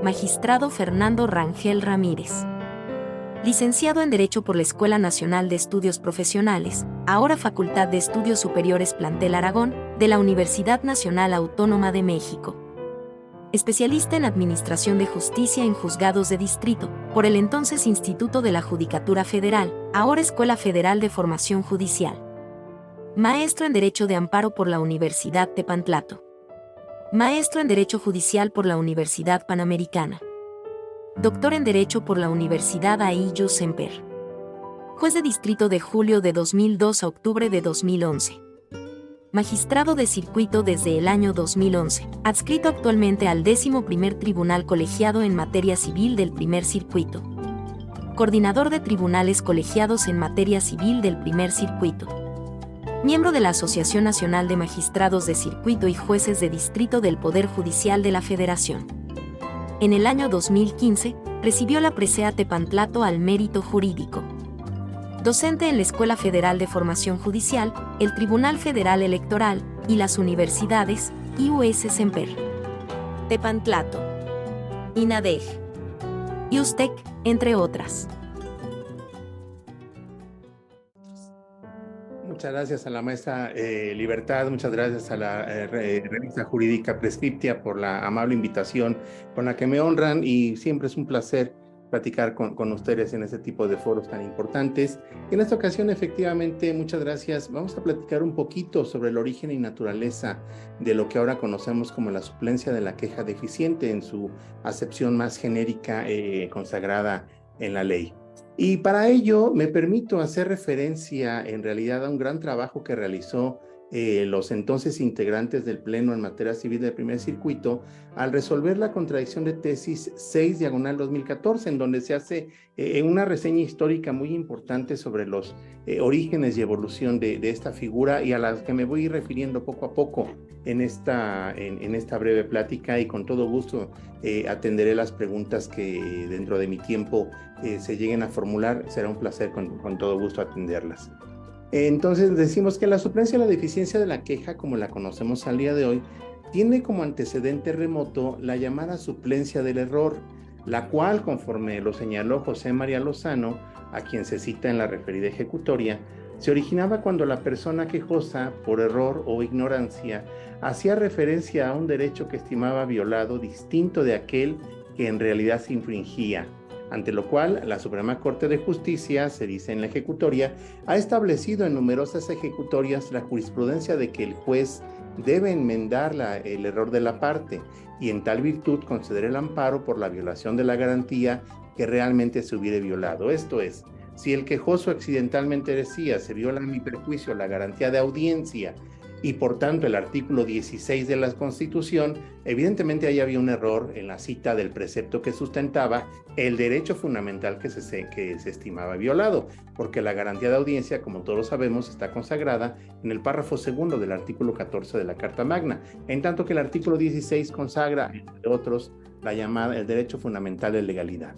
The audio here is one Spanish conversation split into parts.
Magistrado Fernando Rangel Ramírez. Licenciado en Derecho por la Escuela Nacional de Estudios Profesionales, ahora Facultad de Estudios Superiores Plantel Aragón, de la Universidad Nacional Autónoma de México. Especialista en Administración de Justicia en Juzgados de Distrito, por el entonces Instituto de la Judicatura Federal, ahora Escuela Federal de Formación Judicial. Maestro en Derecho de Amparo por la Universidad Tepantlato. Maestro en Derecho Judicial por la Universidad Panamericana. Doctor en Derecho por la Universidad Aillo Semper. Juez de Distrito de julio de 2002 a octubre de 2011. Magistrado de circuito desde el año 2011, adscrito actualmente al 11º Tribunal Colegiado en Materia Civil del Primer Circuito. Coordinador de Tribunales Colegiados en Materia Civil del Primer Circuito. Miembro de la Asociación Nacional de Magistrados de Circuito y Jueces de Distrito del Poder Judicial de la Federación. En el año 2015, recibió la presea Tepantlato al mérito jurídico. Docente en la Escuela Federal de Formación Judicial, el Tribunal Federal Electoral y las universidades IUS Semper, Tepantlato, INADEG, IUSTEC, entre otras. Muchas gracias a la maestra Libertad, muchas gracias a la revista jurídica Prescriptia por la amable invitación con la que me honran, y siempre es un placer platicar con ustedes en este tipo de foros tan importantes. En esta ocasión, efectivamente, muchas gracias. Vamos a platicar un poquito sobre el origen y naturaleza de lo que ahora conocemos como la suplencia de la queja deficiente en su acepción más genérica consagrada en la ley. Y para ello me permito hacer referencia en realidad a un gran trabajo que realizó los entonces integrantes del Pleno en Materia Civil del Primer Circuito al resolver la contradicción de tesis 6/2014, en donde se hace una reseña histórica muy importante sobre los orígenes y evolución de esta figura, y a las que me voy a ir refiriendo poco a poco en esta breve plática, y con todo gusto atenderé las preguntas que dentro de mi tiempo se lleguen a formular. Será un placer con todo gusto atenderlas. Entonces decimos que la suplencia o la deficiencia de la queja, como la conocemos al día de hoy, tiene como antecedente remoto la llamada suplencia del error, la cual, conforme lo señaló José María Lozano, a quien se cita en la referida ejecutoria, se originaba cuando la persona quejosa, por error o ignorancia, hacía referencia a un derecho que estimaba violado distinto de aquel que en realidad se infringía, ante lo cual la Suprema Corte de Justicia, se dice en la ejecutoria, ha establecido en numerosas ejecutorias la jurisprudencia de que el juez debe enmendar el error de la parte, y en tal virtud conceder el amparo por la violación de la garantía que realmente se hubiere violado. Esto es, si el quejoso accidentalmente decía se viola a mi perjuicio la garantía de audiencia y por tanto el artículo 16 de la Constitución, evidentemente ahí había un error en la cita del precepto que sustentaba el derecho fundamental que se estimaba violado, porque la garantía de audiencia, como todos sabemos, está consagrada en el párrafo segundo del artículo 14 de la Carta Magna, en tanto que el artículo 16 consagra, entre otros, el derecho fundamental de legalidad.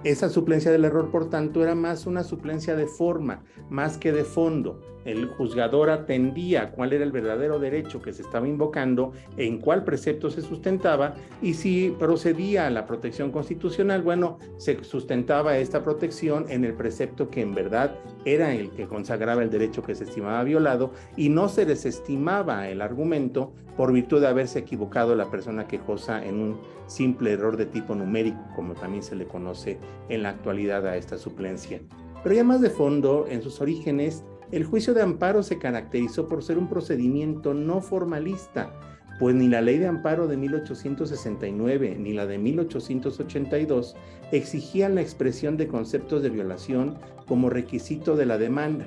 Esa suplencia del error, por tanto, era más una suplencia de forma, más que de fondo. El juzgador atendía cuál era el verdadero derecho que se estaba invocando, en cuál precepto se sustentaba, y si procedía a la protección constitucional, bueno, se sustentaba esta protección en el precepto que en verdad era el que consagraba el derecho que se estimaba violado, y no se desestimaba el argumento por virtud de haberse equivocado la persona quejosa en un simple error de tipo numérico, como también se le conoce en la actualidad a esta suplencia. Pero ya más de fondo, en sus orígenes, el juicio de amparo se caracterizó por ser un procedimiento no formalista, pues ni la ley de amparo de 1869 ni la de 1882 exigían la expresión de conceptos de violación como requisito de la demanda.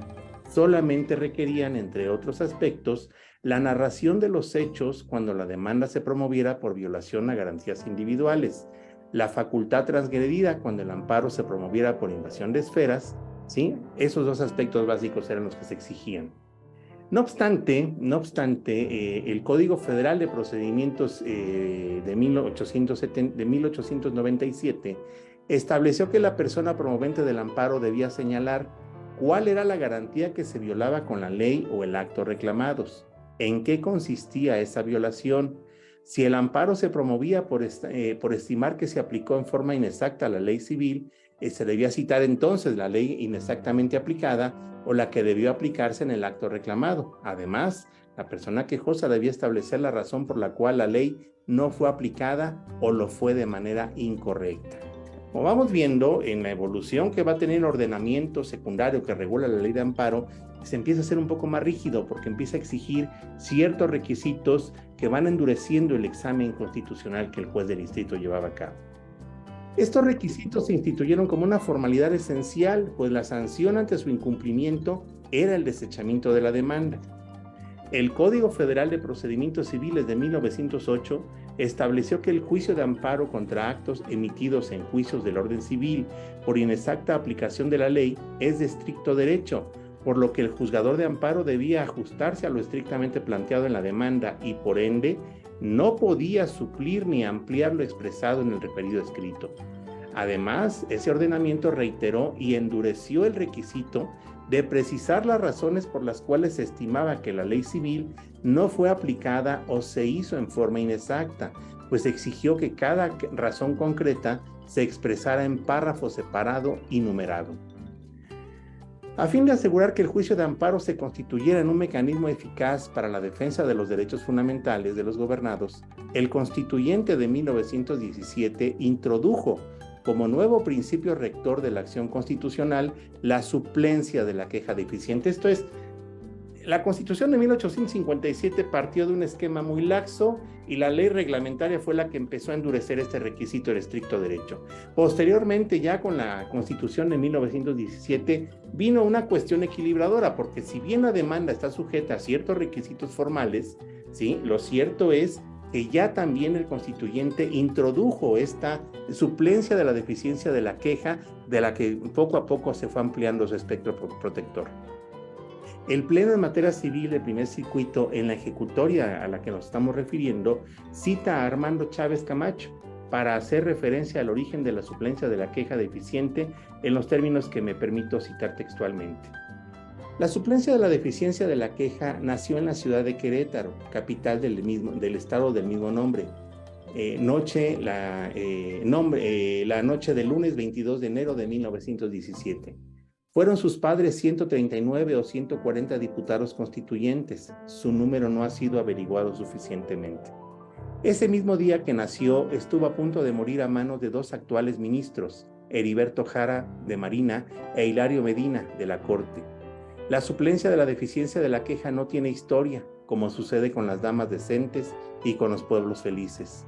Solamente requerían, entre otros aspectos, la narración de los hechos cuando la demanda se promoviera por violación a garantías individuales, la facultad transgredida cuando el amparo se promoviera por invasión de esferas, ¿sí? Esos dos aspectos básicos eran los que se exigían. No obstante, el Código Federal de Procedimientos de 1897 estableció que la persona promovente del amparo debía señalar cuál era la garantía que se violaba con la ley o el acto reclamados, en qué consistía esa violación, Si el amparo se promovía por estimar que se aplicó en forma inexacta la ley civil, se debía citar entonces la ley inexactamente aplicada o la que debió aplicarse en el acto reclamado. Además, la persona quejosa debía establecer la razón por la cual la ley no fue aplicada o lo fue de manera incorrecta. Como vamos viendo, en la evolución que va a tener el ordenamiento secundario que regula la ley de amparo, se empieza a ser un poco más rígido porque empieza a exigir ciertos requisitos que van endureciendo el examen constitucional que el juez del distrito llevaba a cabo. Estos requisitos se instituyeron como una formalidad esencial, pues la sanción ante su incumplimiento era el desechamiento de la demanda. El Código Federal de Procedimientos Civiles de 1908 estableció que el juicio de amparo contra actos emitidos en juicios del orden civil por inexacta aplicación de la ley es de estricto derecho, por lo que el juzgador de amparo debía ajustarse a lo estrictamente planteado en la demanda y, por ende, no podía suplir ni ampliar lo expresado en el referido escrito. Además, ese ordenamiento reiteró y endureció el requisito de precisar las razones por las cuales se estimaba que la ley civil no fue aplicada o se hizo en forma inexacta, pues exigió que cada razón concreta se expresara en párrafo separado y numerado. A fin de asegurar que el juicio de amparo se constituyera en un mecanismo eficaz para la defensa de los derechos fundamentales de los gobernados, el Constituyente de 1917 introdujo como nuevo principio rector de la acción constitucional la suplencia de la queja deficiente. Esto es, la Constitución de 1857 partió de un esquema muy laxo y la ley reglamentaria fue la que empezó a endurecer este requisito del estricto derecho. Posteriormente, ya con la Constitución de 1917, vino una cuestión equilibradora, porque si bien la demanda está sujeta a ciertos requisitos formales, ¿sí?, lo cierto es que ya también el constituyente introdujo esta suplencia de la deficiencia de la queja, de la que poco a poco se fue ampliando su espectro protector. El Pleno en materia civil del primer circuito, en la ejecutoria a la que nos estamos refiriendo, cita a Armando Chávez Camacho para hacer referencia al origen de la suplencia de la queja deficiente en los términos que me permito citar textualmente. La suplencia de la deficiencia de la queja nació en la ciudad de Querétaro, capital del estado del mismo nombre, la noche del lunes 22 de enero de 1917. Fueron sus padres 139 o 140 diputados constituyentes. Su número no ha sido averiguado suficientemente. Ese mismo día que nació, estuvo a punto de morir a manos de dos actuales ministros, Heriberto Jara, de Marina, e Hilario Medina, de la Corte. La suplencia de la deficiencia de la queja no tiene historia, como sucede con las damas decentes y con los pueblos felices.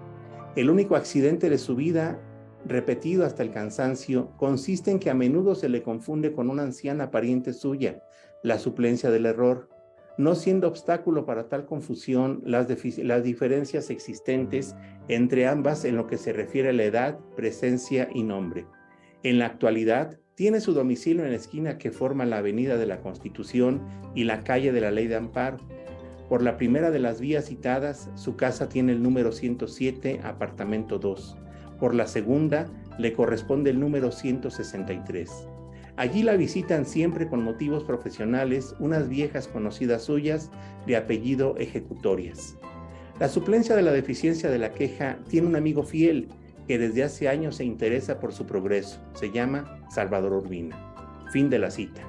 El único accidente de su vida, repetido hasta el cansancio, consiste en que a menudo se le confunde con una anciana pariente suya, la suplencia del error, no siendo obstáculo para tal confusión las diferencias existentes entre ambas en lo que se refiere a la edad, presencia y nombre. En la actualidad, tiene su domicilio en la esquina que forma la Avenida de la Constitución y la calle de la Ley de Amparo. Por la primera de las vías citadas, su casa tiene el número 107, apartamento 2. Por la segunda, le corresponde el número 163. Allí la visitan siempre con motivos profesionales unas viejas conocidas suyas de apellido Ejecutorias. La suplencia de la deficiencia de la queja tiene un amigo fiel que desde hace años se interesa por su progreso. Se llama Salvador Urbina. Fin de la cita.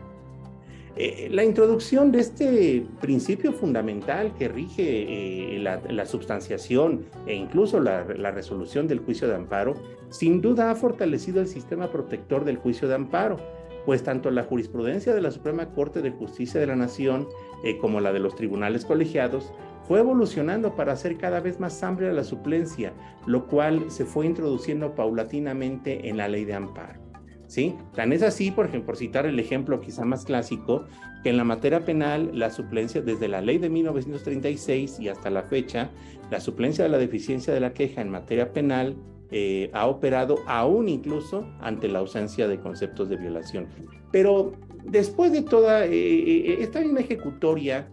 La introducción de este principio fundamental que rige la substanciación e incluso la resolución del juicio de amparo, sin duda ha fortalecido el sistema protector del juicio de amparo, pues tanto la jurisprudencia de la Suprema Corte de Justicia de la Nación como la de los tribunales colegiados fue evolucionando para hacer cada vez más amplia la suplencia, lo cual se fue introduciendo paulatinamente en la ley de amparo. ¿Sí? Tan es así, por ejemplo, por citar el ejemplo quizá más clásico, que en la materia penal la suplencia desde la ley de 1936 y hasta la fecha, la suplencia de la deficiencia de la queja en materia penal ha operado aún incluso ante la ausencia de conceptos de violación. Pero después de toda esta misma ejecutoria,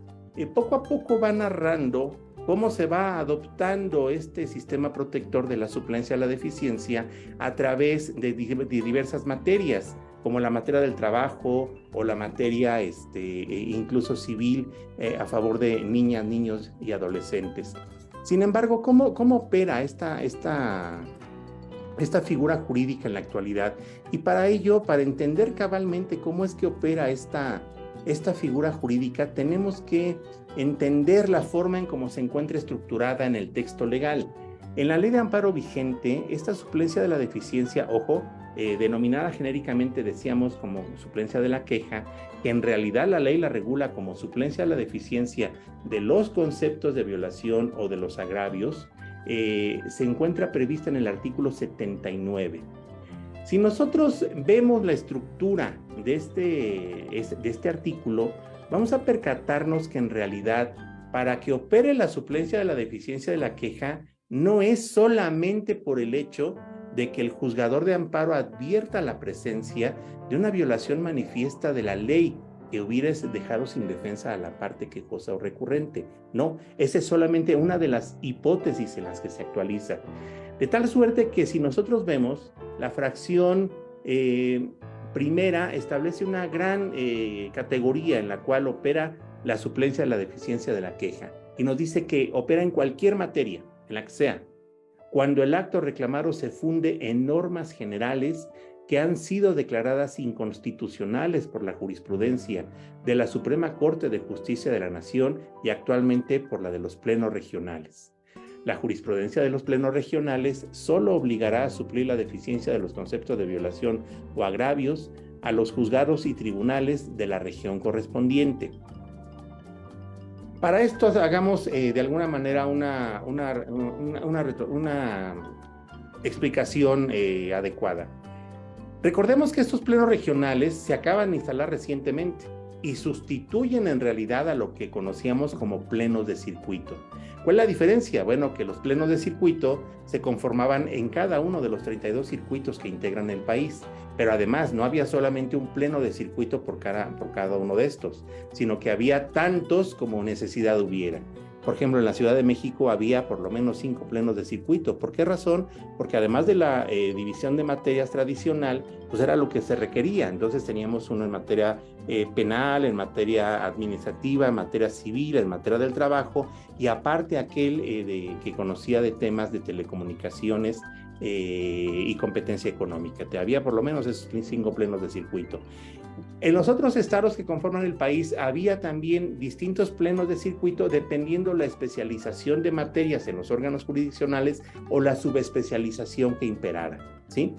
poco a poco va narrando cómo se va adoptando este sistema protector de la suplencia a la deficiencia a través de diversas materias, como la materia del trabajo o la materia incluso civil a favor de niñas, niños y adolescentes. Sin embargo, ¿cómo opera esta figura jurídica en la actualidad? Y para ello, para entender cabalmente cómo es que opera esta figura jurídica, tenemos que entender la forma en cómo se encuentra estructurada en el texto legal. En la ley de amparo vigente, esta suplencia de la deficiencia, ojo, denominada genéricamente, decíamos, como suplencia de la queja, que en realidad la ley la regula como suplencia de la deficiencia de los conceptos de violación o de los agravios, se encuentra prevista en el artículo 79. Si nosotros vemos la estructura de este artículo, vamos a percatarnos que en realidad, para que opere la suplencia de la deficiencia de la queja, no es solamente por el hecho de que el juzgador de amparo advierta la presencia de una violación manifiesta de la ley que hubiera dejado sin defensa a la parte quejosa o recurrente. No, esa es solamente una de las hipótesis en las que se actualiza. De tal suerte que si nosotros vemos, la fracción primera establece una gran categoría en la cual opera la suplencia de la deficiencia de la queja y nos dice que opera en cualquier materia, en la que sea, cuando el acto reclamado se funde en normas generales que han sido declaradas inconstitucionales por la jurisprudencia de la Suprema Corte de Justicia de la Nación y actualmente por la de los plenos regionales. La jurisprudencia de los plenos regionales solo obligará a suplir la deficiencia de los conceptos de violación o agravios a los juzgados y tribunales de la región correspondiente. Para esto hagamos de alguna manera una explicación adecuada. Recordemos que estos plenos regionales se acaban de instalar recientemente y sustituyen en realidad a lo que conocíamos como plenos de circuito. ¿Cuál es la diferencia? Bueno, que los plenos de circuito se conformaban en cada uno de los 32 circuitos que integran el país, pero además no había solamente un pleno de circuito por cada uno de estos, sino que había tantos como necesidad hubiera. Por ejemplo, en la Ciudad de México había por lo menos 5 plenos de circuito. ¿Por qué razón? Porque además de la división de materias tradicional, pues era lo que se requería. Entonces teníamos uno en materia penal, en materia administrativa, en materia civil, en materia del trabajo, y aparte aquel que conocía de temas de telecomunicaciones y competencia económica. Había por lo menos esos 5 plenos de circuito. En los otros estados que conforman el país había también distintos plenos de circuito dependiendo la especialización de materias en los órganos jurisdiccionales o la subespecialización que imperara, ¿sí?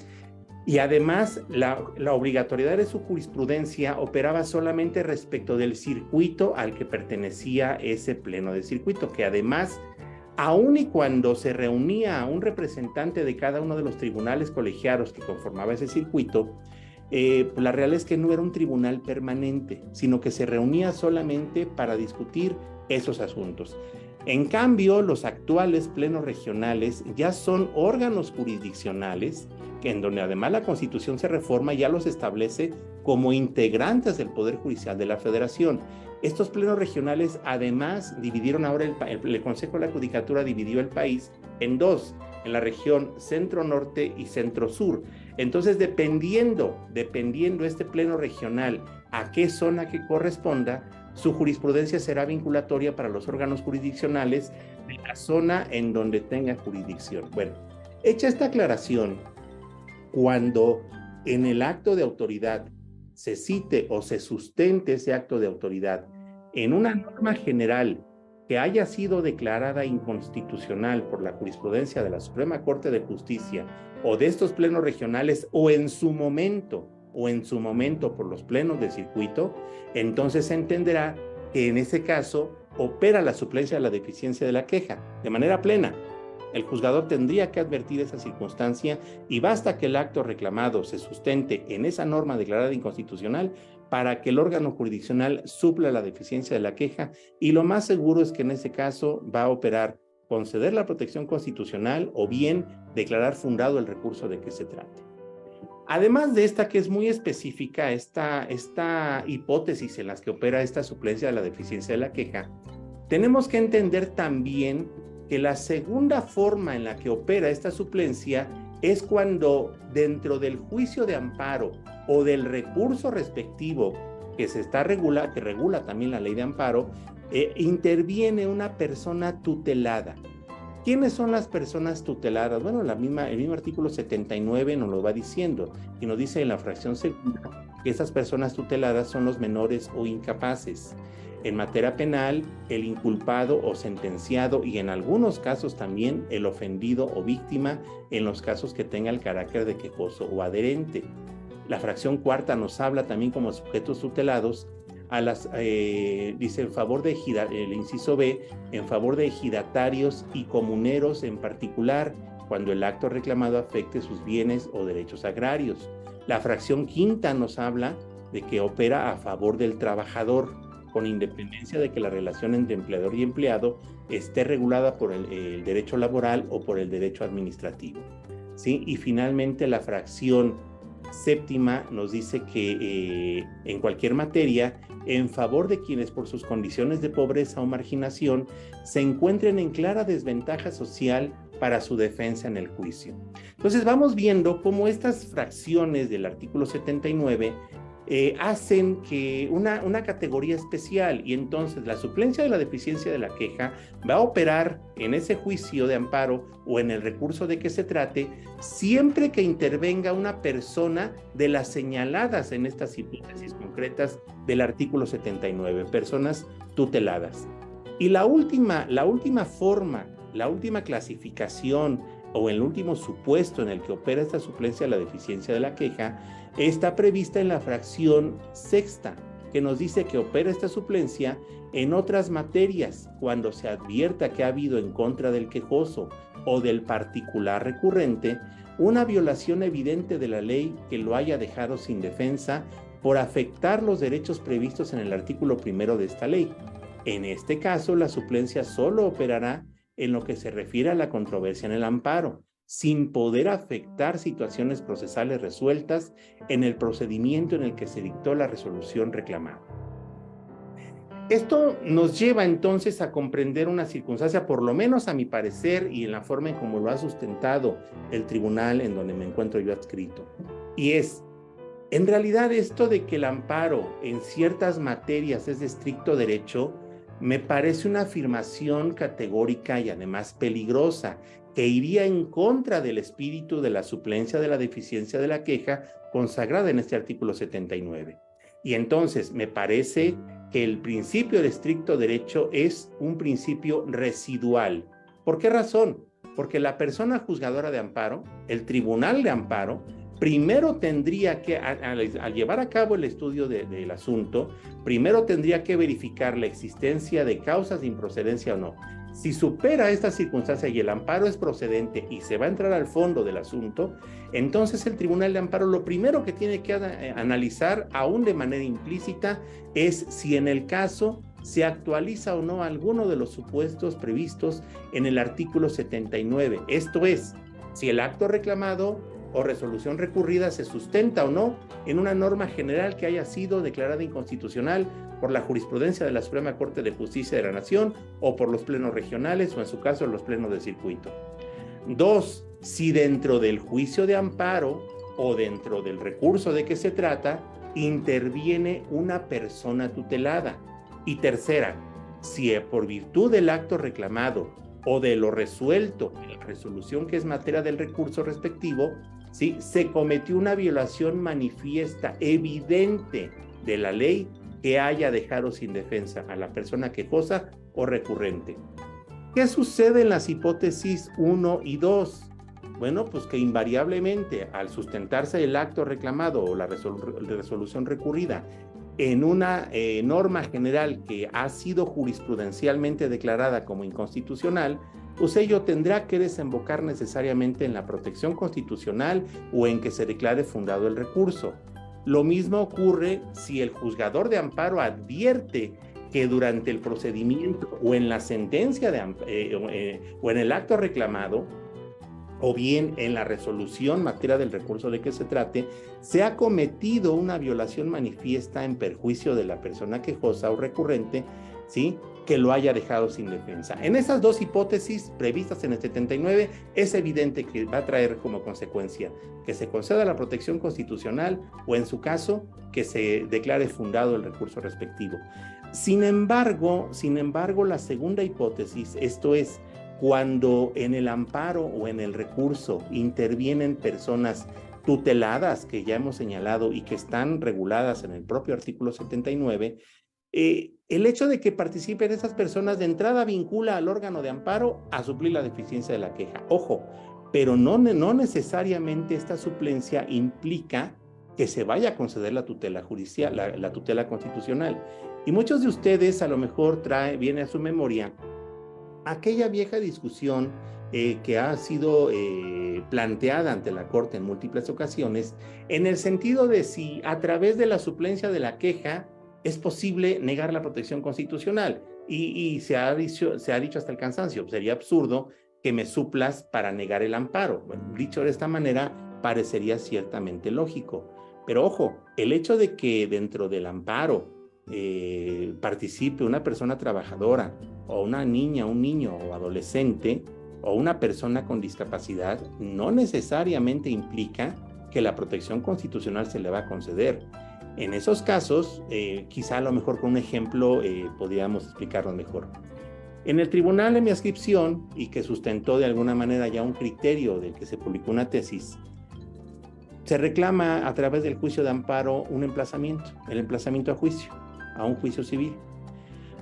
Y además la obligatoriedad de su jurisprudencia operaba solamente respecto del circuito al que pertenecía ese pleno de circuito, que además, aun y cuando se reunía a un representante de cada uno de los tribunales colegiados que conformaba ese circuito, la realidad es que no era un tribunal permanente, sino que se reunía solamente para discutir esos asuntos. En cambio, los actuales plenos regionales ya son órganos jurisdiccionales, en donde además la Constitución se reforma y ya los establece como integrantes del Poder Judicial de la Federación. Estos plenos regionales además dividieron ahora, el Consejo de la Judicatura dividió el país en dos, en la región centro-norte y centro-sur. Entonces, dependiendo este pleno regional a qué zona que corresponda, su jurisprudencia será vinculatoria para los órganos jurisdiccionales de la zona en donde tenga jurisdicción. Bueno, hecha esta aclaración, cuando en el acto de autoridad se cite o se sustente ese acto de autoridad en una norma general que haya sido declarada inconstitucional por la jurisprudencia de la Suprema Corte de Justicia o de estos plenos regionales o en su momento por los plenos de circuito, entonces se entenderá que en ese caso opera la suplencia de la deficiencia de la queja de manera plena. El juzgador tendría que advertir esa circunstancia y basta que el acto reclamado se sustente en esa norma declarada inconstitucional para que el órgano jurisdiccional supla la deficiencia de la queja, y lo más seguro es que en ese caso va a operar conceder la protección constitucional o bien declarar fundado el recurso de que se trate. Además de esta, que es muy específica, esta hipótesis en las que opera esta suplencia de la deficiencia de la queja, tenemos que entender también que la segunda forma en la que opera esta suplencia es cuando dentro del juicio de amparo o del recurso respectivo que regula también la ley de amparo, interviene una persona tutelada. ¿Quiénes son las personas tuteladas? Bueno, el mismo artículo 79 nos lo va diciendo, y nos dice en la fracción segunda que esas personas tuteladas son los menores o incapaces. En materia penal, el inculpado o sentenciado, y en algunos casos también el ofendido o víctima, en los casos que tenga el carácter de quejoso o adherente. La fracción cuarta nos habla también como sujetos tutelados dice en favor de el inciso B, en favor de ejidatarios y comuneros en particular, cuando el acto reclamado afecte sus bienes o derechos agrarios. La fracción quinta nos habla de que opera a favor del trabajador, con independencia de que la relación entre empleador y empleado esté regulada por el derecho laboral o por el derecho administrativo, ¿sí? Y finalmente la fracción séptima nos dice que en cualquier materia, en favor de quienes por sus condiciones de pobreza o marginación se encuentren en clara desventaja social para su defensa en el juicio. Entonces vamos viendo cómo estas fracciones del artículo 79 hacen que una categoría especial, y entonces la suplencia de la deficiencia de la queja va a operar en ese juicio de amparo o en el recurso de que se trate siempre que intervenga una persona de las señaladas en estas hipótesis concretas del artículo 79, personas tuteladas. Y la última forma, la última clasificación o el último supuesto en el que opera esta suplencia de la deficiencia de la queja está prevista en la fracción sexta, que nos dice que opera esta suplencia en otras materias cuando se advierta que ha habido en contra del quejoso o del particular recurrente una violación evidente de la ley que lo haya dejado sin defensa por afectar los derechos previstos en el artículo primero de esta ley. En este caso, la suplencia solo operará en lo que se refiere a la controversia en el amparo, sin poder afectar situaciones procesales resueltas en el procedimiento en el que se dictó la resolución reclamada. Esto nos lleva entonces a comprender una circunstancia, por lo menos a mi parecer y en la forma en cómo lo ha sustentado el tribunal en donde me encuentro yo adscrito, y es, en realidad esto de que el amparo en ciertas materias es de estricto derecho, me parece una afirmación categórica y además peligrosa, que iría en contra del espíritu de la suplencia de la deficiencia de la queja consagrada en este artículo 79. Y entonces me parece que el principio del estricto derecho es un principio residual. ¿Por qué razón? Porque la persona juzgadora de amparo, el tribunal de amparo, primero tendría que, al llevar a cabo el estudio del asunto, primero tendría que verificar la existencia de causas de improcedencia o no. Si supera esta circunstancia y el amparo es procedente y se va a entrar al fondo del asunto, entonces el tribunal de amparo lo primero que tiene que analizar, aún de manera implícita, es si en el caso se actualiza o no alguno de los supuestos previstos en el artículo 79. Esto es, si el acto reclamado o resolución recurrida se sustenta o no en una norma general que haya sido declarada inconstitucional por la jurisprudencia de la Suprema Corte de Justicia de la Nación o por los plenos regionales o en su caso los plenos de circuito. 2. Si dentro del juicio de amparo o dentro del recurso de que se trata interviene una persona tutelada. Y tercera, si por virtud del acto reclamado o de lo resuelto en la resolución que es materia del recurso respectivo, ¿sí?, se cometió una violación manifiesta, evidente de la ley que haya dejado sin defensa a la persona quejosa o recurrente. ¿Qué sucede en las hipótesis 1 y 2? Bueno, pues que invariablemente al sustentarse el acto reclamado o la resolución recurrida en una norma general que ha sido jurisprudencialmente declarada como inconstitucional, pues ello tendrá que desembocar necesariamente en la protección constitucional o en que se declare fundado el recurso. Lo mismo ocurre si el juzgador de amparo advierte que durante el procedimiento o en la sentencia o en el acto reclamado, o bien en la resolución materia del recurso de que se trate, se ha cometido una violación manifiesta en perjuicio de la persona quejosa o recurrente, ¿sí?, que lo haya dejado sin defensa. En esas dos hipótesis previstas en el 79, es evidente que va a traer como consecuencia que se conceda la protección constitucional o, en su caso, que se declare fundado el recurso respectivo. Sin embargo, la segunda hipótesis, esto es, cuando en el amparo o en el recurso intervienen personas tuteladas que ya hemos señalado y que están reguladas en el propio artículo 79, el hecho de que participen esas personas de entrada vincula al órgano de amparo a suplir la deficiencia de la queja. Ojo, pero no necesariamente esta suplencia implica que se vaya a conceder la tutela judicial, la tutela constitucional. Y muchos de ustedes a lo mejor viene a su memoria aquella vieja discusión que ha sido planteada ante la Corte en múltiples ocasiones, en el sentido de si a través de la suplencia de la queja es posible negar la protección constitucional. Y se ha dicho hasta el cansancio, sería absurdo que me suplas para negar el amparo. Bueno, dicho de esta manera, parecería ciertamente lógico. Pero ojo, el hecho de que dentro del amparo participe una persona trabajadora o una niña, un niño o adolescente o una persona con discapacidad no necesariamente implica que la protección constitucional se le va a conceder. En esos casos, quizá a lo mejor con un ejemplo podríamos explicarlo mejor. En el tribunal de mi adscripción, y que sustentó de alguna manera ya un criterio del que se publicó una tesis, se reclama a través del juicio de amparo un emplazamiento, el emplazamiento a juicio, a un juicio civil.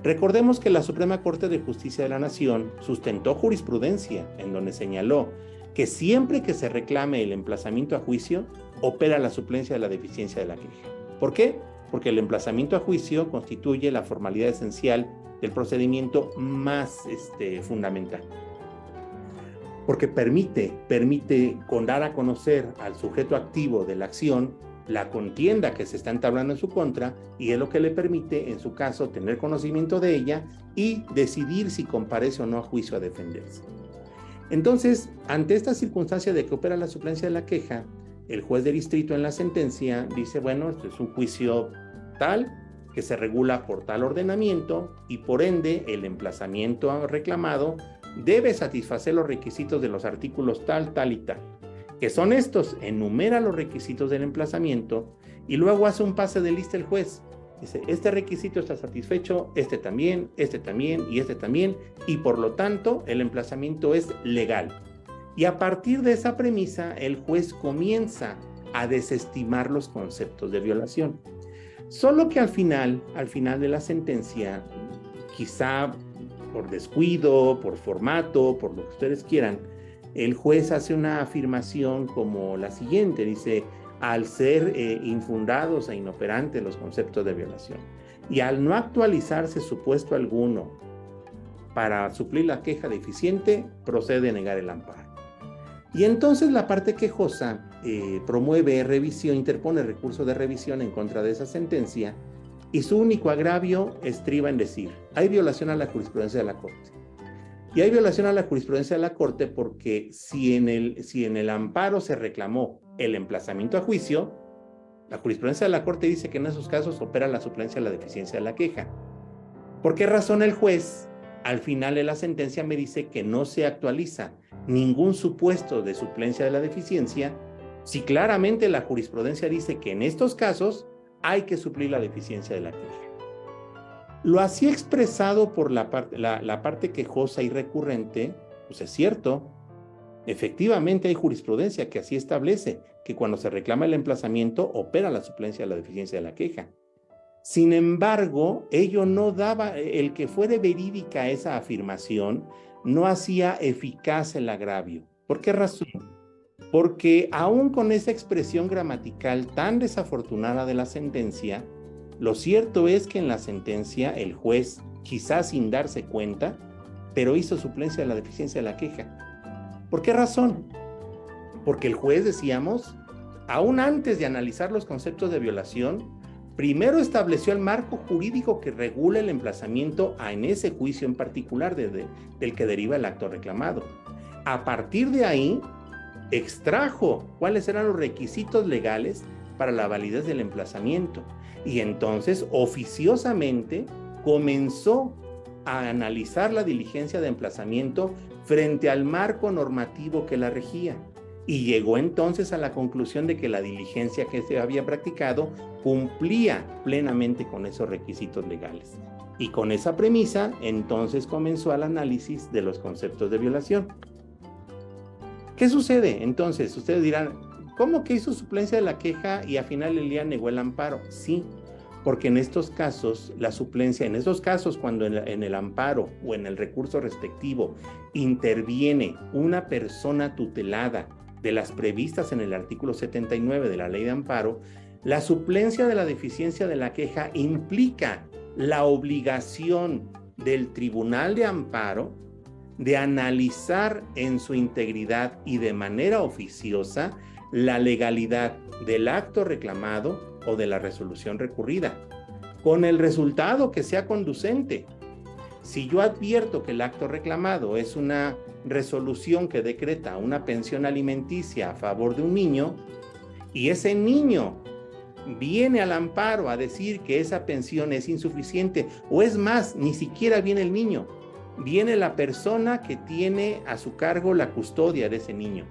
Recordemos que la Suprema Corte de Justicia de la Nación sustentó jurisprudencia en donde señaló que siempre que se reclame el emplazamiento a juicio, opera la suplencia de la deficiencia de la queja. ¿Por qué? Porque el emplazamiento a juicio constituye la formalidad esencial del procedimiento más fundamental. Porque permite dar a conocer al sujeto activo de la acción la contienda que se está entablando en su contra, y es lo que le permite, en su caso, tener conocimiento de ella y decidir si comparece o no a juicio a defenderse. Entonces, ante esta circunstancia de que opera la suplencia de la queja, el juez de distrito en la sentencia dice, bueno, esto es un juicio tal que se regula por tal ordenamiento y por ende el emplazamiento reclamado debe satisfacer los requisitos de los artículos tal, tal y tal. Que son estos, enumera los requisitos del emplazamiento y luego hace un pase de lista el juez. Dice, este requisito está satisfecho, este también, y este también, y por lo tanto el emplazamiento es legal. Y a partir de esa premisa, el juez comienza a desestimar los conceptos de violación. Solo que al final de la sentencia, quizá por descuido, por formato, por lo que ustedes quieran, el juez hace una afirmación como la siguiente, dice, al ser infundados e inoperantes los conceptos de violación y al no actualizarse supuesto alguno para suplir la queja deficiente, procede a negar el amparo. Y entonces la parte quejosa promueve revisión, interpone recurso de revisión en contra de esa sentencia y su único agravio estriba en decir, hay violación a la jurisprudencia de la Corte. Y hay violación a la jurisprudencia de la Corte porque si en el amparo se reclamó el emplazamiento a juicio, la jurisprudencia de la Corte dice que en esos casos opera la suplencia de la deficiencia de la queja. ¿Por qué razón el juez al final de la sentencia me dice que no se actualiza ningún supuesto de suplencia de la deficiencia si claramente la jurisprudencia dice que en estos casos hay que suplir la deficiencia de la queja? Lo así expresado por la parte quejosa y recurrente, pues es cierto. Efectivamente hay jurisprudencia que así establece que cuando se reclama el emplazamiento opera la suplencia de la deficiencia de la queja. Sin embargo, ello no daba, el que fuere verídica esa afirmación no hacía eficaz el agravio. ¿Por qué razón? Porque aún con esa expresión gramatical tan desafortunada de la sentencia, lo cierto es que en la sentencia el juez, quizás sin darse cuenta, pero hizo suplencia de la deficiencia de la queja. ¿Por qué razón? Porque el juez, decíamos, aún antes de analizar los conceptos de violación, primero estableció el marco jurídico que regula el emplazamiento en ese juicio en particular del que deriva el acto reclamado. A partir de ahí, extrajo cuáles eran los requisitos legales para la validez del emplazamiento. Y entonces, oficiosamente, comenzó a analizar la diligencia de emplazamiento frente al marco normativo que la regía. Y llegó entonces a la conclusión de que la diligencia que se había practicado cumplía plenamente con esos requisitos legales. Y con esa premisa, entonces comenzó el análisis de los conceptos de violación. ¿Qué sucede? Entonces, ustedes dirán, ¿cómo que hizo suplencia de la queja y al final el día negó el amparo? Sí, porque en estos casos, la suplencia, en estos casos, cuando en el amparo o en el recurso respectivo interviene una persona tutelada de las previstas en el artículo 79 de la Ley de Amparo, la suplencia de la deficiencia de la queja implica la obligación del Tribunal de Amparo de analizar en su integridad y de manera oficiosa la legalidad del acto reclamado o de la resolución recurrida, con el resultado que sea conducente. Si yo advierto que el acto reclamado es una resolución que decreta una pensión alimenticia a favor de un niño, y ese niño viene al amparo a decir que esa pensión es insuficiente, o es más, ni siquiera viene el niño, viene la persona que tiene a su cargo la custodia de ese niño.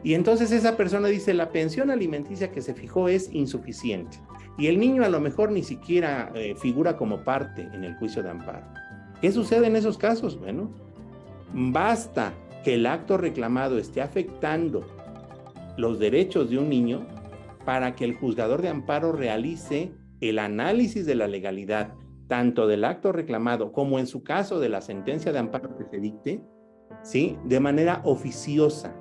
Y entonces esa persona dice, la pensión alimenticia que se fijó es insuficiente. Y el niño a lo mejor ni siquiera figura como parte en el juicio de amparo. ¿Qué sucede en esos casos? Bueno, basta que el acto reclamado esté afectando los derechos de un niño para que el juzgador de amparo realice el análisis de la legalidad tanto del acto reclamado como en su caso de la sentencia de amparo que se dicte, ¿sí? De manera oficiosa,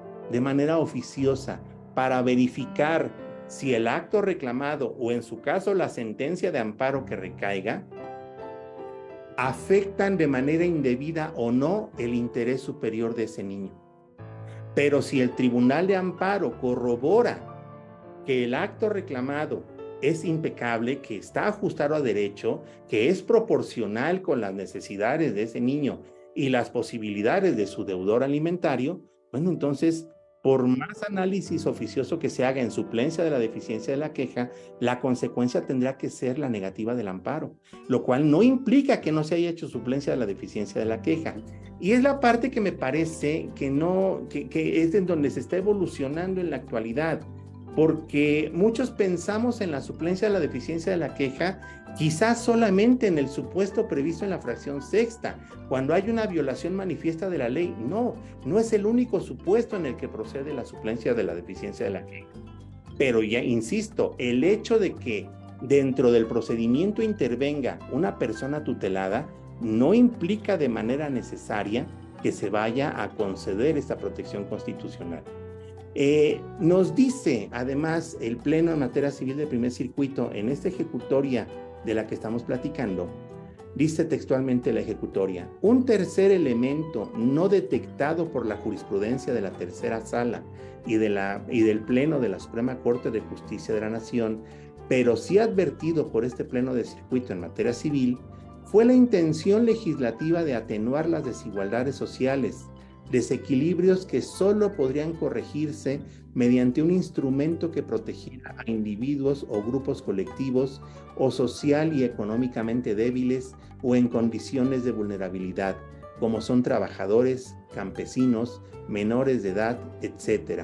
para verificar si el acto reclamado o en su caso la sentencia de amparo que recaiga afectan de manera indebida o no el interés superior de ese niño. Pero si el Tribunal de Amparo corrobora que el acto reclamado es impecable, que está ajustado a derecho, que es proporcional con las necesidades de ese niño y las posibilidades de su deudor alimentario, bueno, entonces, por más análisis oficioso que se haga en suplencia de la deficiencia de la queja, la consecuencia tendrá que ser la negativa del amparo, lo cual no implica que no se haya hecho suplencia de la deficiencia de la queja. Y es la parte que me parece que es en donde se está evolucionando en la actualidad, porque muchos pensamos en la suplencia de la deficiencia de la queja quizás solamente en el supuesto previsto en la fracción sexta, cuando hay una violación manifiesta de la ley. No es el único supuesto en el que procede la suplencia de la deficiencia de la queja. Pero ya insisto, el hecho de que dentro del procedimiento intervenga una persona tutelada no implica de manera necesaria que se vaya a conceder esta protección constitucional. Nos dice además el Pleno en Materia Civil del Primer Circuito en esta ejecutoria de la que estamos platicando, dice textualmente la ejecutoria: un tercer elemento no detectado por la jurisprudencia de la tercera sala y del Pleno de la Suprema Corte de Justicia de la Nación, pero sí advertido por este Pleno de Circuito en materia civil, fue la intención legislativa de atenuar las desigualdades sociales, desequilibrios que solo podrían corregirse mediante un instrumento que protegiera a individuos o grupos colectivos o social y económicamente débiles o en condiciones de vulnerabilidad, como son trabajadores, campesinos, menores de edad, etc.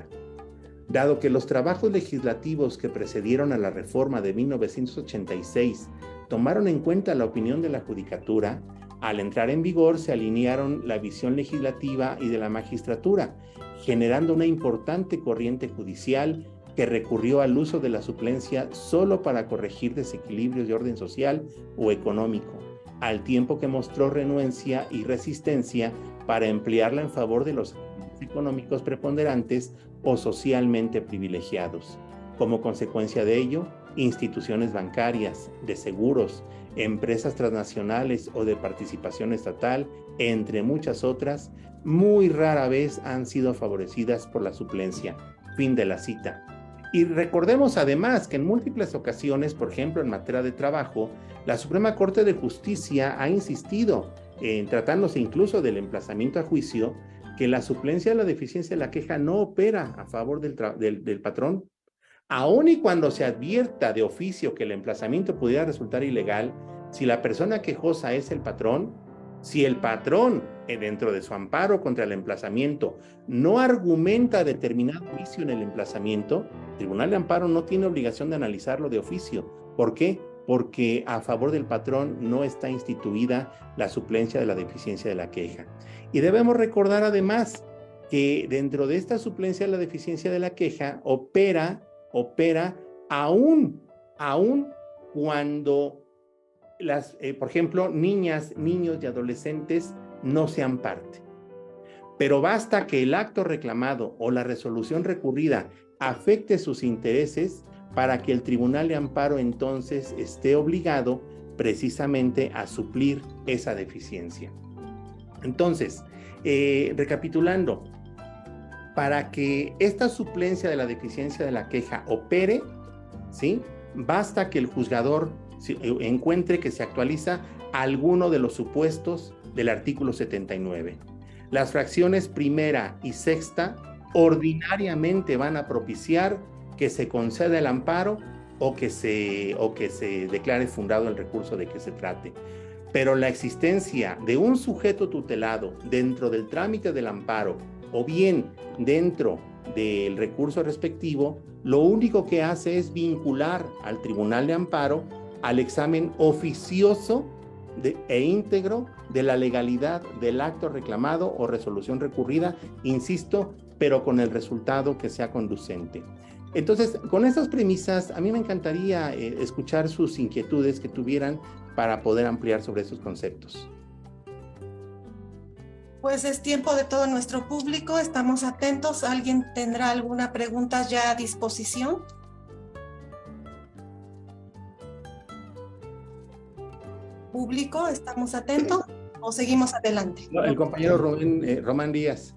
Dado que los trabajos legislativos que precedieron a la reforma de 1986 tomaron en cuenta la opinión de la Judicatura, al entrar en vigor se alinearon la visión legislativa y de la magistratura, generando una importante corriente judicial que recurrió al uso de la suplencia solo para corregir desequilibrios de orden social o económico, al tiempo que mostró renuencia y resistencia para emplearla en favor de los económicos preponderantes o socialmente privilegiados. Como consecuencia de ello, instituciones bancarias, de seguros, empresas transnacionales o de participación estatal, entre muchas otras, muy rara vez han sido favorecidas por la suplencia. Fin de la cita. Y recordemos además que en múltiples ocasiones, por ejemplo en materia de trabajo, la Suprema Corte de Justicia ha insistido, tratándose incluso del emplazamiento a juicio, que la suplencia de la deficiencia de la queja no opera a favor del patrón. Aun y cuando se advierta de oficio que el emplazamiento pudiera resultar ilegal, si la persona quejosa es el patrón, si el patrón, dentro de su amparo contra el emplazamiento, no argumenta determinado vicio en el emplazamiento, el Tribunal de Amparo no tiene obligación de analizarlo de oficio. ¿Por qué? porque a favor del patrón no está instituida la suplencia de la deficiencia de la queja. Y debemos recordar además que dentro de esta suplencia de la deficiencia de la queja opera aún cuando por ejemplo, niñas, niños y adolescentes no sean parte. Pero basta que el acto reclamado o la resolución recurrida afecte sus intereses para que el Tribunal de Amparo entonces esté obligado precisamente a suplir esa deficiencia. Entonces, recapitulando, para que esta suplencia de la deficiencia de la queja opere, ¿sí?, basta que el juzgador encuentre que se actualiza alguno de los supuestos del artículo 79. Las fracciones primera y sexta ordinariamente van a propiciar que se conceda el amparo o que se declare fundado el recurso de que se trate. Pero la existencia de un sujeto tutelado dentro del trámite del amparo o bien dentro del recurso respectivo, lo único que hace es vincular al Tribunal de Amparo al examen oficioso e íntegro de la legalidad del acto reclamado o resolución recurrida, insisto, pero con el resultado que sea conducente. Entonces, con estas premisas, a mí me encantaría escuchar sus inquietudes que tuvieran para poder ampliar sobre esos conceptos. Pues es tiempo de todo nuestro público, estamos atentos. ¿Alguien tendrá alguna pregunta ya a disposición? Público, ¿estamos atentos o seguimos adelante? No, el compañero Román Díaz.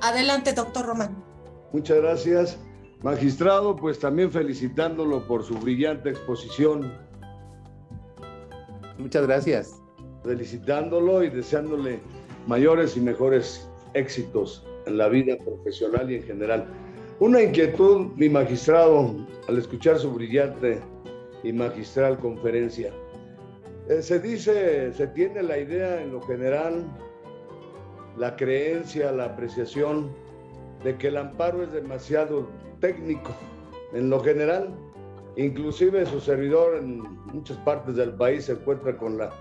Adelante, doctor Román. Muchas gracias. Magistrado, pues también felicitándolo por su brillante exposición. Muchas gracias. Felicitándolo y deseándole mayores y mejores éxitos en la vida profesional y en general. Una inquietud, mi magistrado, al escuchar su brillante y magistral conferencia. Se tiene la idea en lo general, la creencia, la apreciación de que el amparo es demasiado técnico en lo general. Inclusive su servidor en muchas partes del país se encuentra con la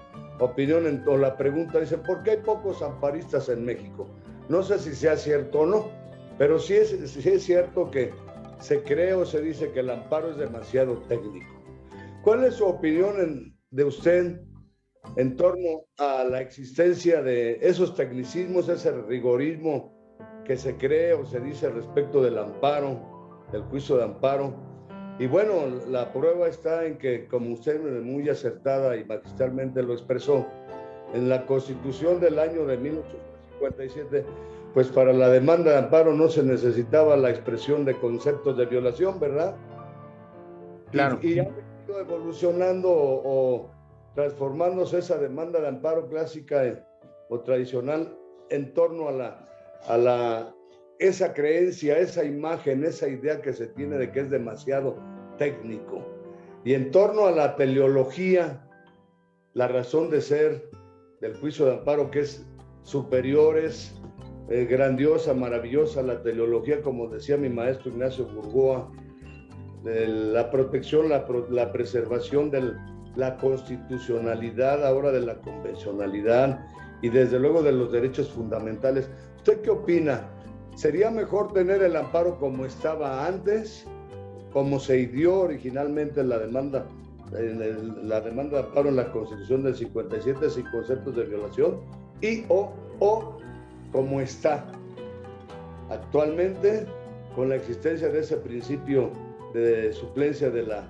opinión o la pregunta, dice, ¿por qué hay pocos amparistas en México? No sé si sea cierto o no, pero sí es cierto que se cree o se dice que el amparo es demasiado técnico. ¿Cuál es su opinión de usted en torno a la existencia de esos tecnicismos, ese rigorismo que se cree o se dice respecto del amparo, del juicio de amparo? Y bueno, la prueba está en que, como usted muy acertada y magistralmente lo expresó, en la Constitución del año de 1857, pues para la demanda de amparo no se necesitaba la expresión de conceptos de violación, ¿verdad? Claro. Y ha venido evolucionando o transformándose esa demanda de amparo clásica o tradicional en torno a esa creencia, esa imagen, esa idea que se tiene de que es demasiado técnico. Y en torno a la teleología, la razón de ser del juicio de amparo, que es superior, es grandiosa, maravillosa la teleología, como decía mi maestro Ignacio Burgoa, la protección, la preservación de la constitucionalidad, ahora de la convencionalidad y desde luego de los derechos fundamentales. ¿Usted qué opina? ¿Sería mejor tener el amparo como estaba antes, como se dio originalmente en la demanda de amparo en la Constitución del 57 sin conceptos de violación, o como está actualmente con la existencia de ese principio de suplencia de la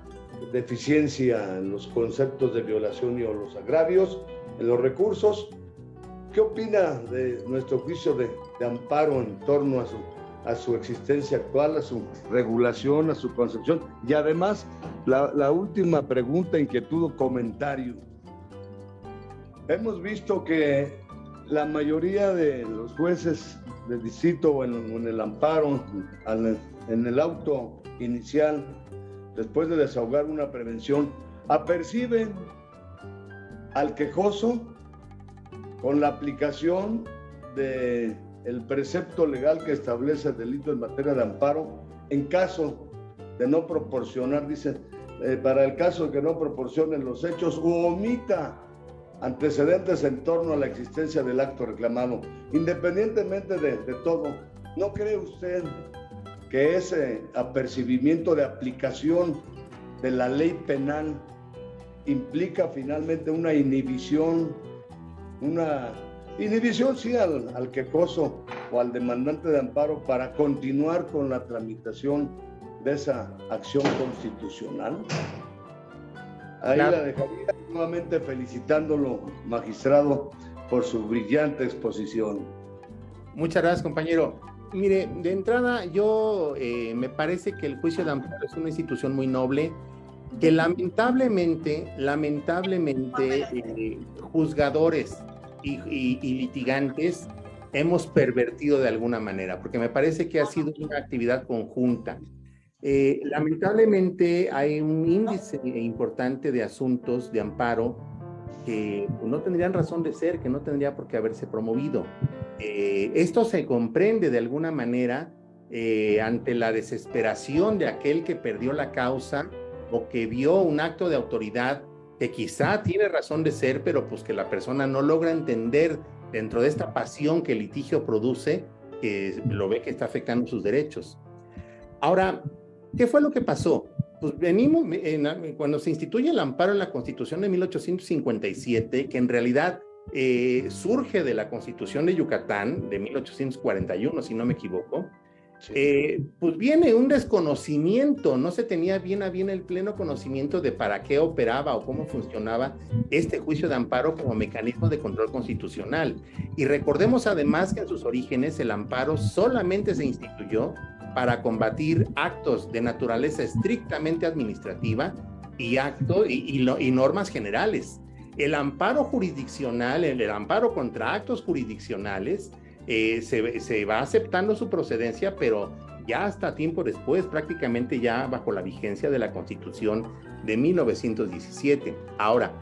deficiencia en los conceptos de violación y o los agravios, en los recursos? ¿Qué opina de nuestro juicio de amparo en torno a su existencia actual, a su regulación, a su concepción? Y además, la última pregunta, inquietud o comentario. Hemos visto que la mayoría de los jueces del distrito o en el amparo, en el auto inicial, después de desahogar una prevención, aperciben al quejoso con la aplicación del precepto legal que establece el delito en materia de amparo en caso de no proporcionar, dicen, para el caso de que no proporcionen los hechos u omita antecedentes en torno a la existencia del acto reclamado. Independientemente de todo, ¿no cree usted que ese apercibimiento de aplicación de la ley penal implica finalmente una inhibición sí al quejoso o al demandante de amparo para continuar con la tramitación de esa acción constitucional? Ahí claro. la dejaría, nuevamente felicitándolo, magistrado, por su brillante exposición. Muchas gracias, compañero. Mire, de entrada, yo me parece que el juicio de amparo es una institución muy noble, que lamentablemente, juzgadores y litigantes hemos pervertido de alguna manera, porque me parece que ha sido una actividad conjunta. Lamentablemente hay un índice importante de asuntos de amparo que no tendrían razón de ser, que no tendría por qué haberse promovido. Esto se comprende de alguna manera ante la desesperación de aquel que perdió la causa o que vio un acto de autoridad que quizá tiene razón de ser, pero pues que la persona no logra entender dentro de esta pasión que el litigio produce, que lo ve que está afectando sus derechos. Ahora, ¿qué fue lo que pasó? Pues cuando se instituye el amparo en la Constitución de 1857, que en realidad surge de la Constitución de Yucatán de 1841, si no me equivoco, pues viene un desconocimiento, no se tenía bien a bien el pleno conocimiento de para qué operaba o cómo funcionaba este juicio de amparo como mecanismo de control constitucional. Y recordemos además que en sus orígenes el amparo solamente se instituyó para combatir actos de naturaleza estrictamente administrativa y normas generales. El amparo jurisdiccional, el amparo contra actos jurisdiccionales, se va aceptando su procedencia, pero ya hasta tiempo después, prácticamente ya bajo la vigencia de la Constitución de 1917. Ahora,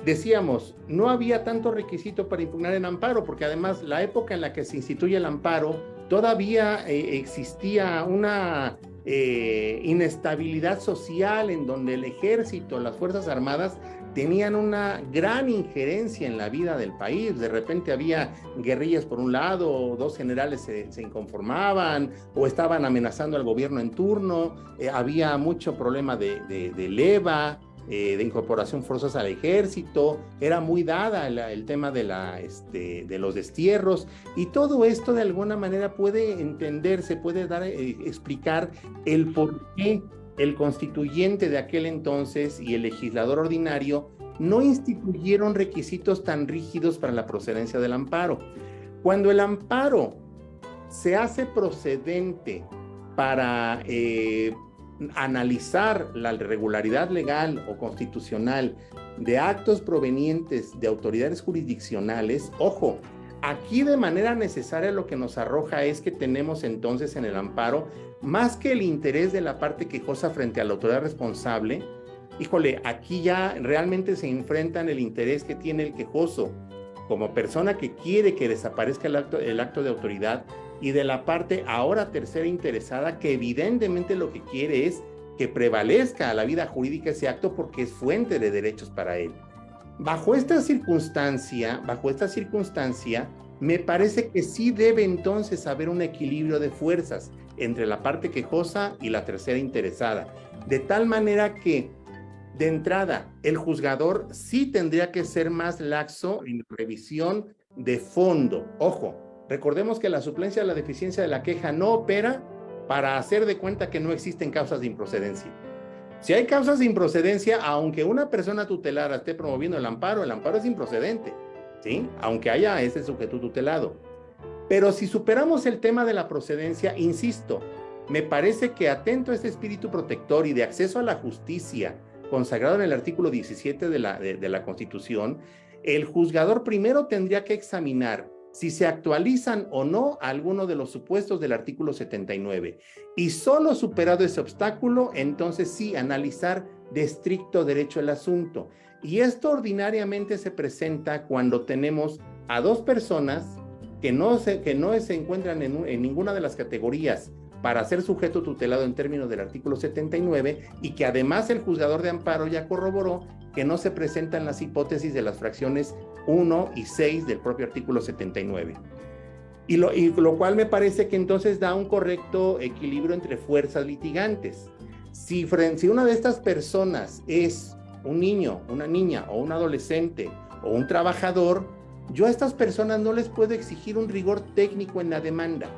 decíamos, no había tanto requisito para impugnar el amparo, porque además la época en la que se instituye el amparo, todavía existía una inestabilidad social en donde el ejército, las Fuerzas Armadas tenían una gran injerencia en la vida del país. De repente había guerrillas por un lado, dos generales se inconformaban o estaban amenazando al gobierno en turno, había mucho problema de leva, de incorporación forzosa al ejército, era muy dada el tema de los destierros, y todo esto de alguna manera puede entenderse, puede explicar el por qué el constituyente de aquel entonces y el legislador ordinario no instituyeron requisitos tan rígidos para la procedencia del amparo. Cuando el amparo se hace procedente para analizar la regularidad legal o constitucional de actos provenientes de autoridades jurisdiccionales, ojo, aquí de manera necesaria lo que nos arroja es que tenemos entonces en el amparo, más que el interés de la parte quejosa frente a la autoridad responsable, híjole, aquí ya realmente se enfrentan el interés que tiene el quejoso como persona que quiere que desaparezca el acto de autoridad, y de la parte ahora tercera interesada que evidentemente lo que quiere es que prevalezca a la vida jurídica ese acto porque es fuente de derechos para él. Bajo esta circunstancia, me parece que sí debe entonces haber un equilibrio de fuerzas entre la parte quejosa y la tercera interesada, de tal manera que, de entrada, el juzgador sí tendría que ser más laxo en revisión de fondo. Ojo, recordemos que la suplencia de la deficiencia de la queja no opera para hacer de cuenta que no existen causas de improcedencia. Si hay causas de improcedencia, aunque una persona tutelada esté promoviendo el amparo es improcedente, ¿sí? Aunque haya ese sujeto tutelado. Pero si superamos el tema de la procedencia, insisto, me parece que atento a este espíritu protector y de acceso a la justicia consagrado en el artículo 17 de la Constitución, el juzgador primero tendría que examinar si se actualizan o no alguno de los supuestos del artículo 79. Y solo superado ese obstáculo, entonces sí, analizar de estricto derecho el asunto. Y esto ordinariamente se presenta cuando tenemos a dos personas que no se encuentran en ninguna de las categorías para ser sujeto tutelado en términos del artículo 79 y que además el juzgador de amparo ya corroboró que no se presentan las hipótesis de las fracciones 1 y 6 del propio artículo 79. Y lo cual me parece que entonces da un correcto equilibrio entre fuerzas litigantes. Si una de estas personas es un niño, una niña o un adolescente o un trabajador, yo a estas personas no les puedo exigir un rigor técnico en la demanda.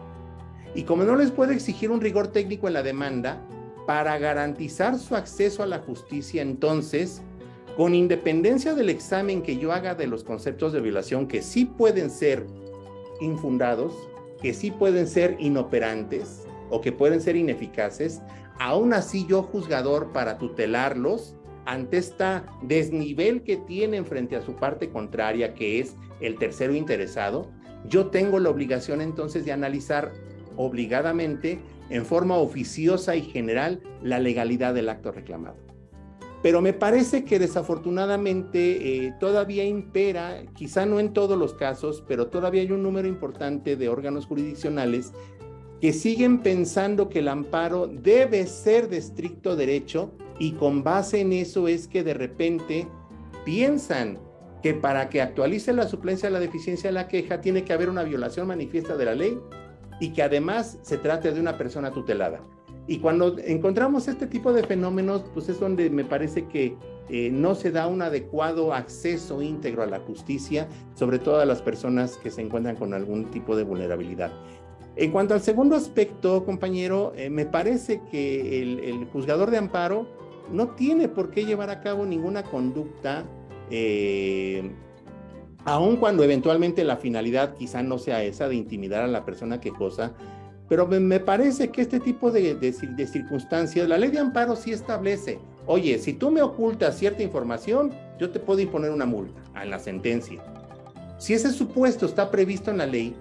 Y como no les puedo exigir un rigor técnico en la demanda, para garantizar su acceso a la justicia, entonces, con independencia del examen que yo haga de los conceptos de violación, que sí pueden ser infundados, que sí pueden ser inoperantes o que pueden ser ineficaces, aún así yo, juzgador, para tutelarlos ante este desnivel que tienen frente a su parte contraria, que es el tercero interesado, yo tengo la obligación entonces de analizar obligadamente, en forma oficiosa y general, la legalidad del acto reclamado. Pero me parece que desafortunadamente todavía impera, quizá no en todos los casos, pero todavía hay un número importante de órganos jurisdiccionales que siguen pensando que el amparo debe ser de estricto derecho, y con base en eso es que de repente piensan que para que actualice la suplencia de la deficiencia de la queja tiene que haber una violación manifiesta de la ley y que además se trate de una persona tutelada. Y cuando encontramos este tipo de fenómenos, pues es donde me parece que no se da un adecuado acceso íntegro a la justicia, sobre todo a las personas que se encuentran con algún tipo de vulnerabilidad. En cuanto al segundo aspecto, compañero, me parece que el juzgador de amparo no tiene por qué llevar a cabo ninguna conducta, aun cuando eventualmente la finalidad quizá no sea esa de intimidar a la persona quejosa, pero me parece que este tipo de circunstancias, la ley de amparo sí establece, oye, si tú me ocultas cierta información, yo te puedo imponer una multa en la sentencia. Si ese supuesto está previsto en la ley,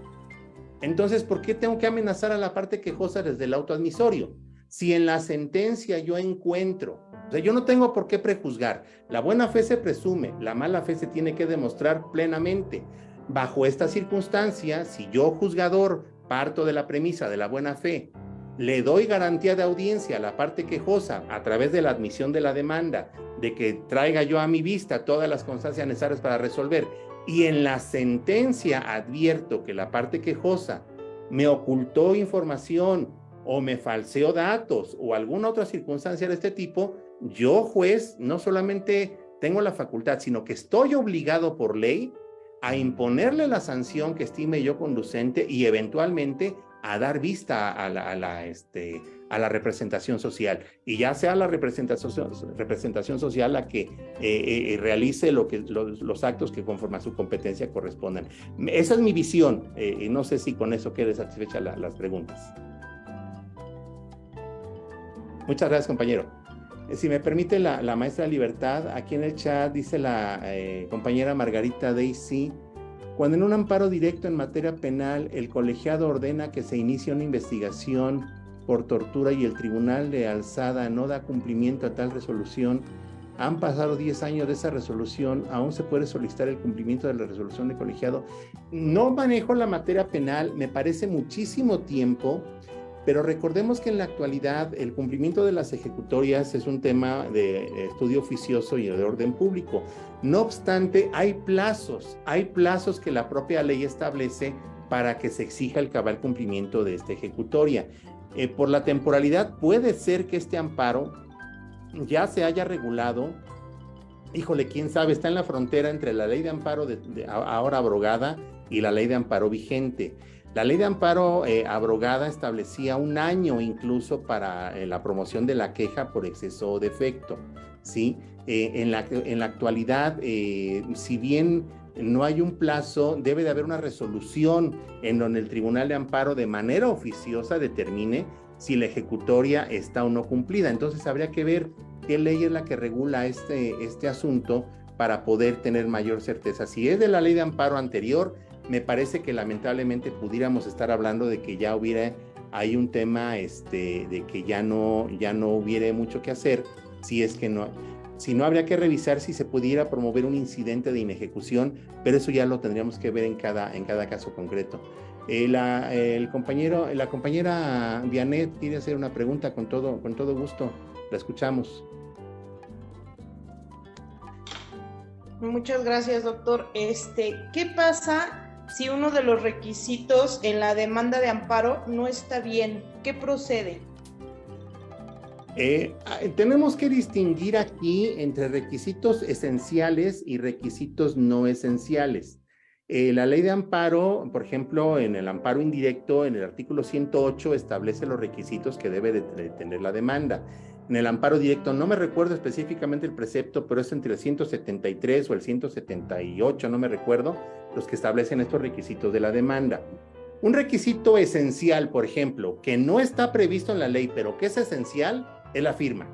entonces, ¿por qué tengo que amenazar a la parte quejosa desde el auto admisorio? Si en la sentencia yo encuentro, o sea, yo no tengo por qué prejuzgar, la buena fe se presume, la mala fe se tiene que demostrar plenamente. Bajo esta circunstancia, si yo, juzgador, parto de la premisa de la buena fe, le doy garantía de audiencia a la parte quejosa a través de la admisión de la demanda, de que traiga yo a mi vista todas las constancias necesarias para resolver, y en la sentencia advierto que la parte quejosa me ocultó información o me falseó datos o alguna otra circunstancia de este tipo, yo, juez, no solamente tengo la facultad, sino que estoy obligado por ley a imponerle la sanción que estime yo conducente y eventualmente a dar vista a la representación social, y ya sea la representación social la que realice los actos que conforme a su competencia correspondan. Esa es mi visión, y no sé si con eso quede satisfecha las preguntas. Muchas gracias, compañero. Si me permite la maestra Libertad, aquí en el chat dice la compañera Margarita Daisy: cuando en un amparo directo en materia penal el colegiado ordena que se inicie una investigación por tortura y el tribunal de alzada no da cumplimiento a tal resolución, han pasado 10 años de esa resolución, ¿aún se puede solicitar el cumplimiento de la resolución de colegiado? No manejo la materia penal, me parece muchísimo tiempo, pero recordemos que en la actualidad el cumplimiento de las ejecutorias es un tema de estudio oficioso y de orden público. No obstante, hay plazos que la propia ley establece para que se exija el cabal cumplimiento de esta ejecutoria. Por la temporalidad puede ser que este amparo ya se haya regulado, híjole, quién sabe, está en la frontera entre la ley de amparo ahora abrogada y la ley de amparo vigente. La ley de amparo abrogada establecía 1 año incluso para la promoción de la queja por exceso o defecto, ¿sí? En la actualidad, si bien no hay un plazo, debe de haber una resolución en donde el Tribunal de Amparo de manera oficiosa determine si la ejecutoria está o no cumplida. Entonces habría que ver qué ley es la que regula este asunto para poder tener mayor certeza. Si es de la ley de amparo anterior, me parece que lamentablemente pudiéramos estar hablando de que ya hubiera ahí un tema de que ya no hubiera mucho que hacer, si es que no. Si no, habría que revisar si se pudiera promover un incidente de inejecución, pero eso ya lo tendríamos que ver en cada caso concreto. La compañera Vianet quiere hacer una pregunta con todo gusto. La escuchamos. Muchas gracias, doctor. ¿Qué pasa si uno de los requisitos en la demanda de amparo no está bien? ¿Qué procede? Tenemos que distinguir aquí entre requisitos esenciales y requisitos no esenciales. La ley de amparo, por ejemplo, en el amparo indirecto, en el artículo 108, establece los requisitos que debe de tener la demanda. En el amparo directo, no me recuerdo específicamente el precepto, pero es entre el 173 o el 178, no me recuerdo, los que establecen estos requisitos de la demanda. Un requisito esencial, por ejemplo, que no está previsto en la ley, pero que es esencial, es la firma.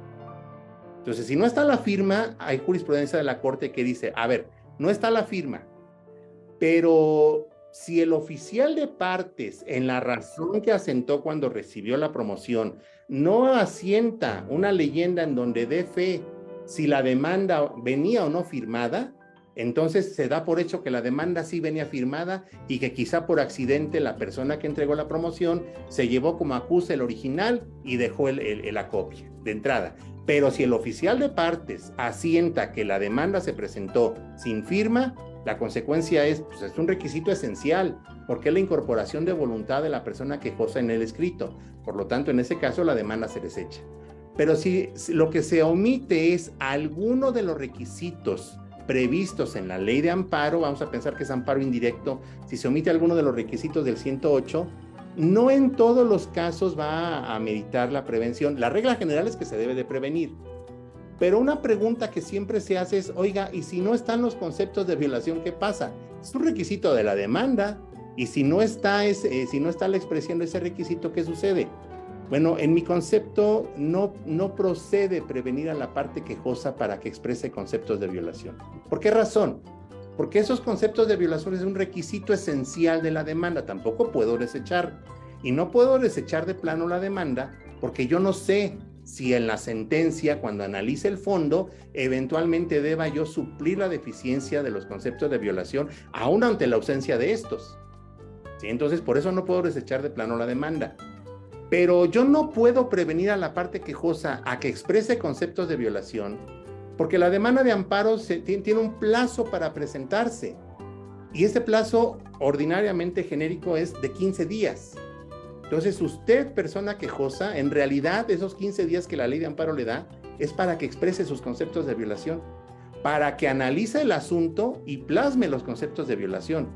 Entonces, si no está la firma, hay jurisprudencia de la Corte que dice, a ver, no está la firma, pero si el oficial de partes, en la razón que asentó cuando recibió la promoción, no asienta una leyenda en donde dé fe si la demanda venía o no firmada, entonces se da por hecho que la demanda sí venía firmada y que quizá por accidente la persona que entregó la promoción se llevó como acuse el original y dejó la copia de entrada. Pero si el oficial de partes asienta que la demanda se presentó sin firma, la consecuencia es un requisito esencial, porque es la incorporación de voluntad de la persona quejosa en el escrito. Por lo tanto, en ese caso, la demanda se desecha. Pero si lo que se omite es alguno de los requisitos previstos en la ley de amparo, vamos a pensar que es amparo indirecto, si se omite alguno de los requisitos del 108, no en todos los casos va a meditar la prevención. La regla general es que se debe de prevenir. Pero una pregunta que siempre se hace es, oiga, ¿y si no están los conceptos de violación, qué pasa? Es un requisito de la demanda, y si no está la expresión de ese requisito, ¿qué sucede? Bueno, en mi concepto no procede prevenir a la parte quejosa para que exprese conceptos de violación. ¿Por qué razón? Porque esos conceptos de violación es un requisito esencial de la demanda, tampoco puedo desechar. Y no puedo desechar de plano la demanda porque yo no sé si en la sentencia, cuando analice el fondo, eventualmente deba yo suplir la deficiencia de los conceptos de violación, aún ante la ausencia de estos. ¿Sí? Entonces, por eso no puedo desechar de plano la demanda. Pero yo no puedo prevenir a la parte quejosa a que exprese conceptos de violación, porque la demanda de amparo tiene un plazo para presentarse, y ese plazo ordinariamente genérico es de 15 días. Entonces, usted, persona quejosa, en realidad esos 15 días que la ley de amparo le da es para que exprese sus conceptos de violación, para que analice el asunto y plasme los conceptos de violación.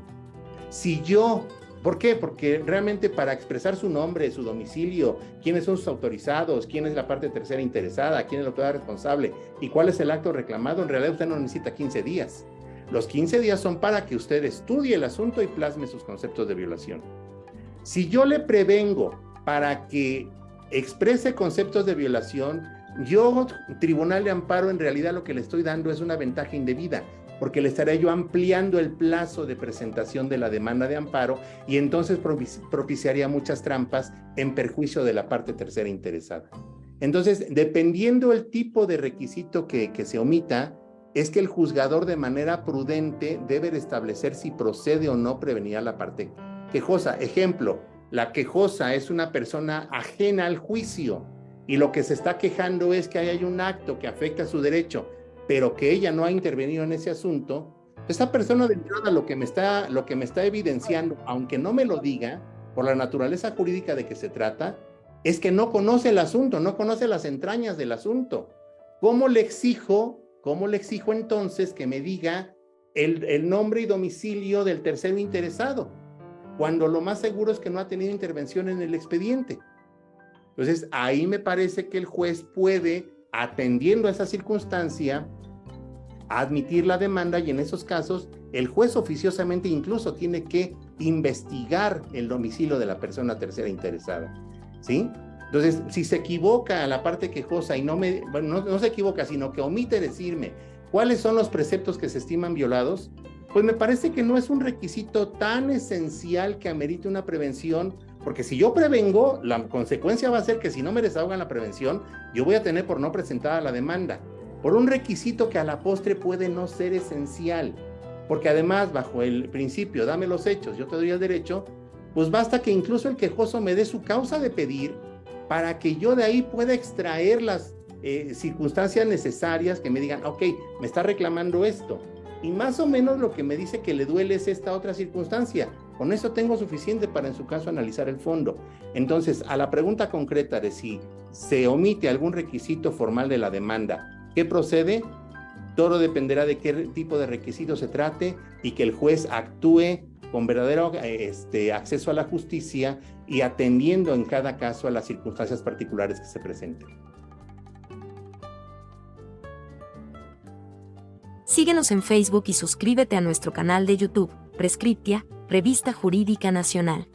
¿Por qué? Porque realmente para expresar su nombre, su domicilio, quiénes son sus autorizados, quién es la parte tercera interesada, quién es la autoridad responsable y cuál es el acto reclamado, en realidad usted no necesita 15 días. Los 15 días son para que usted estudie el asunto y plasme sus conceptos de violación. Si yo le prevengo para que exprese conceptos de violación, yo, tribunal de amparo, en realidad lo que le estoy dando es una ventaja indebida, porque le estaré yo ampliando el plazo de presentación de la demanda de amparo y entonces propiciaría muchas trampas en perjuicio de la parte tercera interesada. Entonces, dependiendo el tipo de requisito que se omita, es que el juzgador de manera prudente debe establecer si procede o no prevenir a la parte quejosa. Ejemplo, la quejosa es una persona ajena al juicio y lo que se está quejando es que hay un acto que afecta a su derecho, pero que ella no ha intervenido en ese asunto. Esa persona de entrada lo que me está evidenciando, aunque no me lo diga, por la naturaleza jurídica de que se trata, es que no conoce el asunto, no conoce las entrañas del asunto. ¿Cómo le exijo entonces que me diga el nombre y domicilio del tercero interesado, cuando lo más seguro es que no ha tenido intervención en el expediente? Entonces, ahí me parece que el juez puede, atendiendo a esa circunstancia, admitir la demanda, y en esos casos el juez oficiosamente incluso tiene que investigar el domicilio de la persona tercera interesada, ¿sí? Entonces, si se equivoca la parte quejosa y no se equivoca, sino que omite decirme cuáles son los preceptos que se estiman violados, pues me parece que no es un requisito tan esencial que amerite una prevención, porque si yo prevengo, la consecuencia va a ser que si no me desahogan la prevención, yo voy a tener por no presentada la demanda. por un requisito que a la postre puede no ser esencial, porque además bajo el principio dame los hechos, yo te doy el derecho, pues basta que incluso el quejoso me dé su causa de pedir para que yo de ahí pueda extraer las circunstancias necesarias que me digan, ok, me está reclamando esto, y más o menos lo que me dice que le duele es esta otra circunstancia. Con eso tengo suficiente para en su caso analizar el fondo. Entonces, a la pregunta concreta de si se omite algún requisito formal de la demanda, ¿qué procede? Todo dependerá de qué tipo de requisito se trate y que el juez actúe con verdadero acceso a la justicia y atendiendo en cada caso a las circunstancias particulares que se presenten. Síguenos en Facebook y suscríbete a nuestro canal de YouTube, Prescriptia, Revista Jurídica Nacional.